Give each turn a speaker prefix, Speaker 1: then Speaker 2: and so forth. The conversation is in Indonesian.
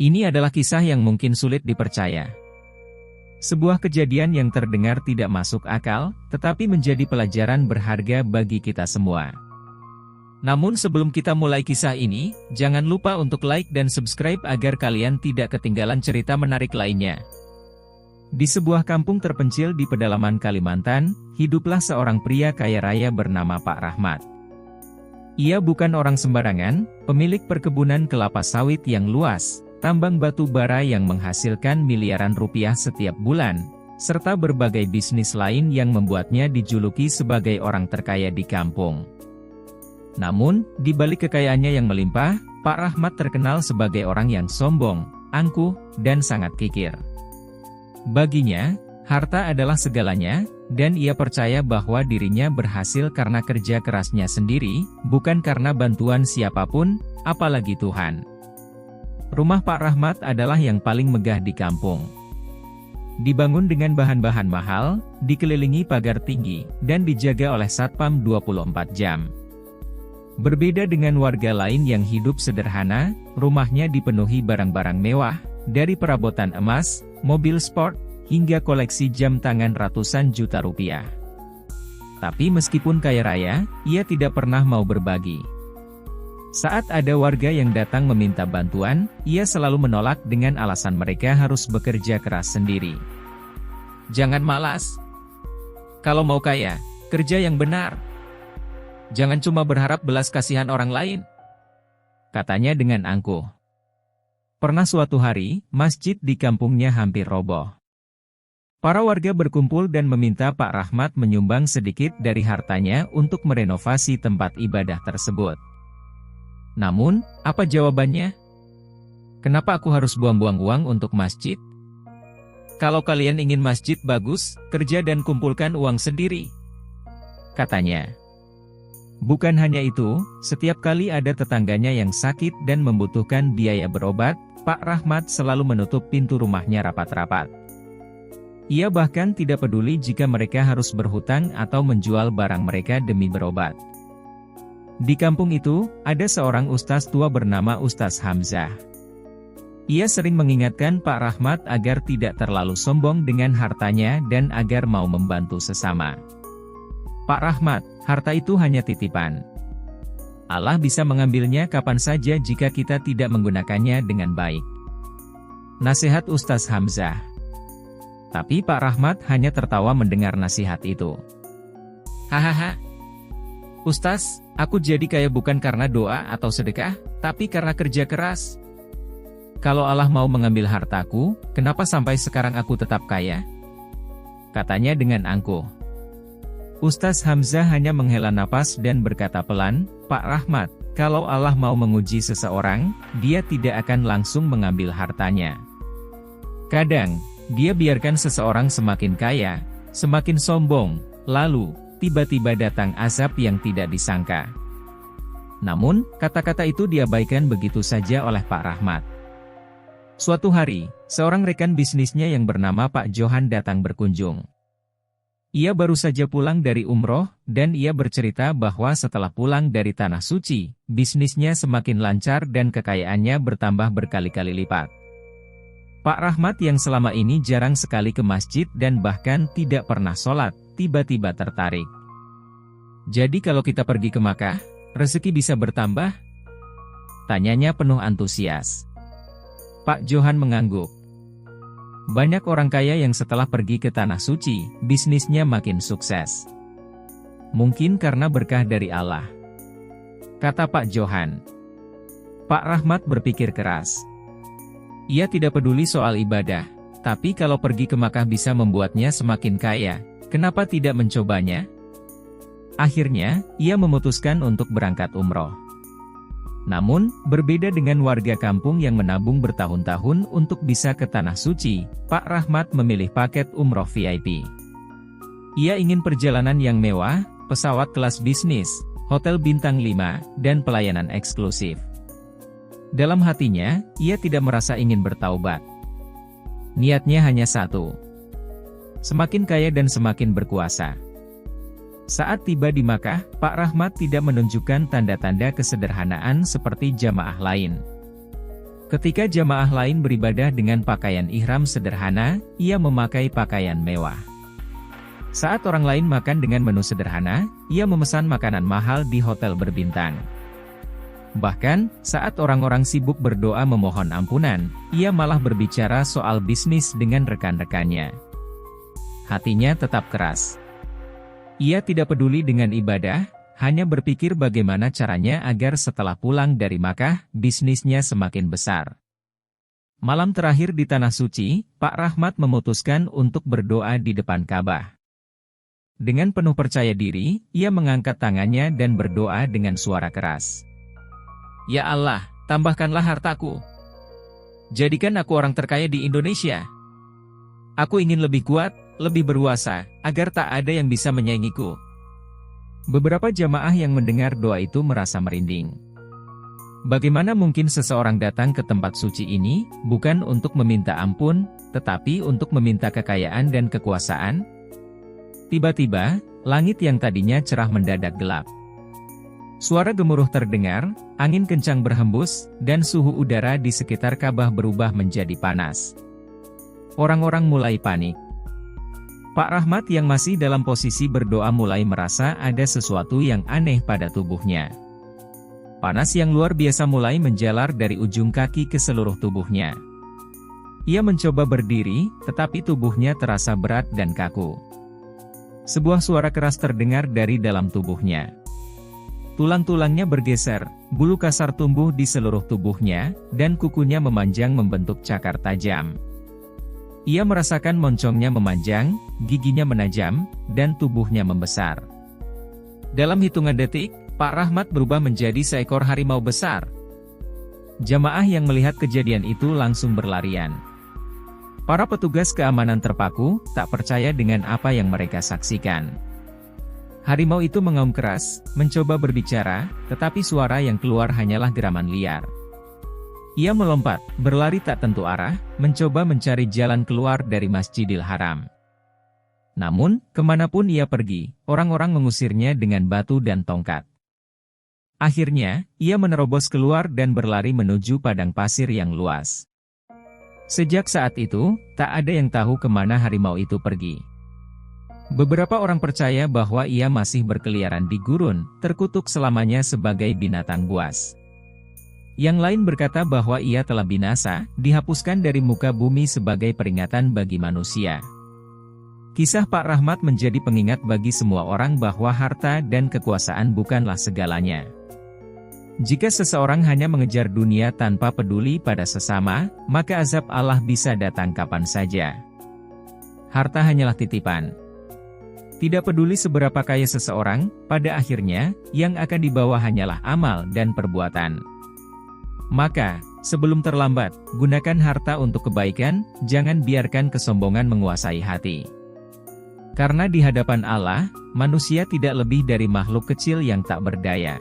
Speaker 1: Ini adalah kisah yang mungkin sulit dipercaya. Sebuah kejadian yang terdengar tidak masuk akal, tetapi menjadi pelajaran berharga bagi kita semua. Namun sebelum kita mulai kisah ini, jangan lupa untuk like dan subscribe agar kalian tidak ketinggalan cerita menarik lainnya. Di sebuah kampung terpencil di pedalaman Kalimantan, hiduplah seorang pria kaya raya bernama Pak Rahmat. Ia bukan orang sembarangan, pemilik perkebunan kelapa sawit yang luas, tambang batu bara yang menghasilkan miliaran rupiah setiap bulan, serta berbagai bisnis lain yang membuatnya dijuluki sebagai orang terkaya di kampung. Namun, di balik kekayaannya yang melimpah, Pak Rahmat terkenal sebagai orang yang sombong, angkuh, dan sangat kikir. Baginya, harta adalah segalanya, dan ia percaya bahwa dirinya berhasil karena kerja kerasnya sendiri, bukan karena bantuan siapapun, apalagi Tuhan. Rumah Pak Rahmat adalah yang paling megah di kampung. Dibangun dengan bahan-bahan mahal, dikelilingi pagar tinggi, dan dijaga oleh satpam 24 jam. Berbeda dengan warga lain yang hidup sederhana, rumahnya dipenuhi barang-barang mewah, dari perabotan emas, mobil sport, hingga koleksi jam tangan ratusan juta rupiah. Tapi meskipun kaya raya, ia tidak pernah mau berbagi. Saat ada warga yang datang meminta bantuan, ia selalu menolak dengan alasan mereka harus bekerja keras sendiri. Jangan malas. Kalau mau kaya, kerja yang benar. Jangan cuma berharap belas kasihan orang lain, katanya dengan angkuh. Pernah suatu hari, masjid di kampungnya hampir roboh. Para warga berkumpul dan meminta Pak Rahmat menyumbang sedikit dari hartanya untuk merenovasi tempat ibadah tersebut. Namun, apa jawabannya? Kenapa aku harus buang-buang uang untuk masjid? Kalau kalian ingin masjid bagus, kerja dan kumpulkan uang sendiri, katanya. Bukan hanya itu, setiap kali ada tetangganya yang sakit dan membutuhkan biaya berobat, Pak Rahmat selalu menutup pintu rumahnya rapat-rapat. Ia bahkan tidak peduli jika mereka harus berhutang atau menjual barang mereka demi berobat. Di kampung itu, ada seorang ustaz tua bernama Ustaz Hamzah. Ia sering mengingatkan Pak Rahmat agar tidak terlalu sombong dengan hartanya dan agar mau membantu sesama. Pak Rahmat, harta itu hanya titipan. Allah bisa mengambilnya kapan saja jika kita tidak menggunakannya dengan baik. Nasihat Ustaz Hamzah. Tapi Pak Rahmat hanya tertawa mendengar nasihat itu. Hahaha. Ustaz, aku jadi kaya bukan karena doa atau sedekah, tapi karena kerja keras. Kalau Allah mau mengambil hartaku, kenapa sampai sekarang aku tetap kaya? Katanya dengan angkuh. Ustaz Hamzah hanya menghela napas dan berkata pelan, Pak Rahmat, kalau Allah mau menguji seseorang, dia tidak akan langsung mengambil hartanya. Kadang, dia biarkan seseorang semakin kaya, semakin sombong, lalu, tiba-tiba datang azab yang tidak disangka. Namun, kata-kata itu diabaikan begitu saja oleh Pak Rahmat. Suatu hari, seorang rekan bisnisnya yang bernama Pak Johan datang berkunjung. Ia baru saja pulang dari umroh, dan ia bercerita bahwa setelah pulang dari Tanah Suci, bisnisnya semakin lancar dan kekayaannya bertambah berkali-kali lipat. Pak Rahmat yang selama ini jarang sekali ke masjid dan bahkan tidak pernah sholat, tiba-tiba tertarik. Jadi kalau kita pergi ke Makkah, rezeki bisa bertambah? Tanyanya penuh antusias. Pak Johan mengangguk. Banyak orang kaya yang setelah pergi ke Tanah Suci, bisnisnya makin sukses. Mungkin karena berkah dari Allah, kata Pak Johan. Pak Rahmat berpikir keras. Ia tidak peduli soal ibadah, tapi kalau pergi ke Makkah bisa membuatnya semakin kaya, kenapa tidak mencobanya? Akhirnya, ia memutuskan untuk berangkat umroh. Namun, berbeda dengan warga kampung yang menabung bertahun-tahun untuk bisa ke Tanah Suci, Pak Rahmat memilih paket umroh VIP. Ia ingin perjalanan yang mewah, pesawat kelas bisnis, hotel bintang 5, dan pelayanan eksklusif. Dalam hatinya, ia tidak merasa ingin bertaubat. Niatnya hanya satu. Semakin kaya dan semakin berkuasa. Saat tiba di Makkah, Pak Rahmat tidak menunjukkan tanda-tanda kesederhanaan seperti jamaah lain. Ketika jamaah lain beribadah dengan pakaian ihram sederhana, ia memakai pakaian mewah. Saat orang lain makan dengan menu sederhana, ia memesan makanan mahal di hotel berbintang. Bahkan, saat orang-orang sibuk berdoa memohon ampunan, ia malah berbicara soal bisnis dengan rekan-rekannya. Hatinya tetap keras. Ia tidak peduli dengan ibadah, hanya berpikir bagaimana caranya agar setelah pulang dari Makkah, bisnisnya semakin besar. Malam terakhir di Tanah Suci, Pak Rahmat memutuskan untuk berdoa di depan Ka'bah. Dengan penuh percaya diri, ia mengangkat tangannya dan berdoa dengan suara keras. Ya Allah, tambahkanlah hartaku. Jadikan aku orang terkaya di Indonesia. Aku ingin lebih kuat, lebih berkuasa, agar tak ada yang bisa menyaingiku. Beberapa jamaah yang mendengar doa itu merasa merinding. Bagaimana mungkin seseorang datang ke tempat suci ini, bukan untuk meminta ampun, tetapi untuk meminta kekayaan dan kekuasaan? Tiba-tiba, langit yang tadinya cerah mendadak gelap. Suara gemuruh terdengar, angin kencang berhembus, dan suhu udara di sekitar Ka'bah berubah menjadi panas. Orang-orang mulai panik. Pak Rahmat yang masih dalam posisi berdoa mulai merasa ada sesuatu yang aneh pada tubuhnya. Panas yang luar biasa mulai menjalar dari ujung kaki ke seluruh tubuhnya. Ia mencoba berdiri, tetapi tubuhnya terasa berat dan kaku. Sebuah suara keras terdengar dari dalam tubuhnya. Tulang-tulangnya bergeser, bulu kasar tumbuh di seluruh tubuhnya, dan kukunya memanjang membentuk cakar tajam. Ia merasakan moncongnya memanjang, giginya menajam, dan tubuhnya membesar. Dalam hitungan detik, Pak Rahmat berubah menjadi seekor harimau besar. Jamaah yang melihat kejadian itu langsung berlarian. Para petugas keamanan terpaku, tak percaya dengan apa yang mereka saksikan. Harimau itu mengaum keras, mencoba berbicara, tetapi suara yang keluar hanyalah geraman liar. Ia melompat, berlari tak tentu arah, mencoba mencari jalan keluar dari Masjidil Haram. Namun, kemanapun ia pergi, orang-orang mengusirnya dengan batu dan tongkat. Akhirnya, ia menerobos keluar dan berlari menuju padang pasir yang luas. Sejak saat itu, tak ada yang tahu kemana harimau itu pergi. Beberapa orang percaya bahwa ia masih berkeliaran di gurun, terkutuk selamanya sebagai binatang buas. Yang lain berkata bahwa ia telah binasa, dihapuskan dari muka bumi sebagai peringatan bagi manusia. Kisah Pak Rahmat menjadi pengingat bagi semua orang bahwa harta dan kekuasaan bukanlah segalanya. Jika seseorang hanya mengejar dunia tanpa peduli pada sesama, maka azab Allah bisa datang kapan saja. Harta hanyalah titipan. Tidak peduli seberapa kaya seseorang, pada akhirnya, yang akan dibawa hanyalah amal dan perbuatan. Maka, sebelum terlambat, gunakan harta untuk kebaikan, jangan biarkan kesombongan menguasai hati. Karena di hadapan Allah, manusia tidak lebih dari makhluk kecil yang tak berdaya.